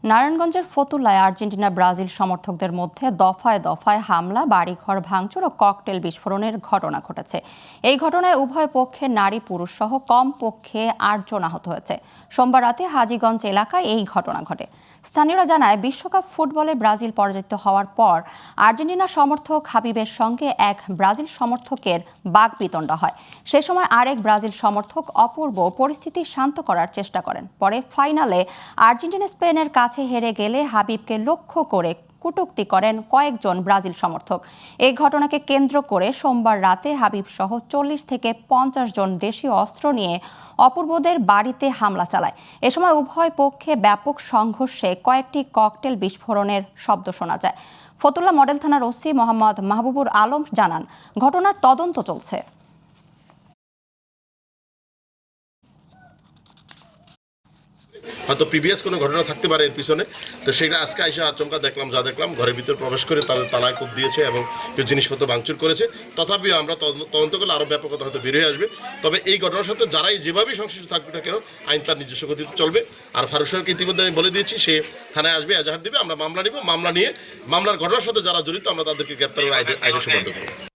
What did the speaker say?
নারায়ণগঞ্জের ফতুল্লায় Argentina Brazil সমর্থকদের মধ্যে দফায় দফায় হামলা, বাড়িঘর ভাঙচুর ও ককটেল বিস্ফোরণের ঘটনা ঘটেছে। এই ঘটনায় উভয় পক্ষে নারী পুরুষ সহ কমপক্ষে ৮ জন আহত হয়েছে। সোমবার রাতে হাজীগঞ্জ এলাকায় এই ঘটনা ঘটে। স্থানীয়রা জানায়, বিশ্বকাপ ফুটবলে ব্রাজিল পরাজিত হওয়ার পর আর্জেন্টিনা সমর্থক হাবিবের সঙ্গে এক ব্রাজিল সমর্থকের বাকবিতণ্ডা হয়। সে সময় আরেক ব্রাজিল সমর্থক অপূর্ব পরিস্থিতি শান্ত করার চেষ্টা করেন। পরে ফাইনালে আর্জেন্টিনা স্পেনের কাছে হেরে গেলে হাবিবকে লক্ষ্য করে কটূক্তি করেন কয়েকজন ব্রাজিল সমর্থক। এই ঘটনাকে কেন্দ্র করে সোমবার রাতে হাবিব সহ ৪০ থেকে ৫০ জন দেশীয় অস্ত্র নিয়ে অপূর্বদের বাড়িতে হামলা চালায়। এ সময় উভয় পক্ষে ব্যাপক সংঘর্ষে কয়েকটি ককটেল বিস্ফোরণের শব্দ শোনা যায়। ফতুল্লা মডেল থানার ওসি মোহাম্মদ মাহবুবুর আলম জানান, ঘটনার তদন্ত চলছে। হয়তো প্রিভিয়াস কোনো ঘটনা থাকতে পারে এর পিছনে, তো সেটা আজকে আইসা আচমকা দেখলাম, ঘরের ভিতরে প্রবেশ করে তাদের তালায় কোপ দিয়েছে এবং কেউ জিনিসপত্র ভাঙচুর করেছে। তথাপিও আমরা তদন্ত করলে আরও ব্যাপকতা হয়তো বের হয়ে আসবে। তবে এই ঘটনার সাথে যারাই যেভাবেই সংশ্লিষ্ট থাকবে না কেন, আইন তার নিজস্ব গতিতে চলবে। আর ফারুক সাহেবকে ইতিমধ্যে আমি বলে দিয়েছি, সে থানায় আসবে, এজাহার দেবে, আমরা মামলা নিব। মামলা নিয়ে মামলার ঘটনার সাথে যারা জড়িত আমরা তাদেরকে গ্রেপ্তার করে আইনে সুপারিশ করব।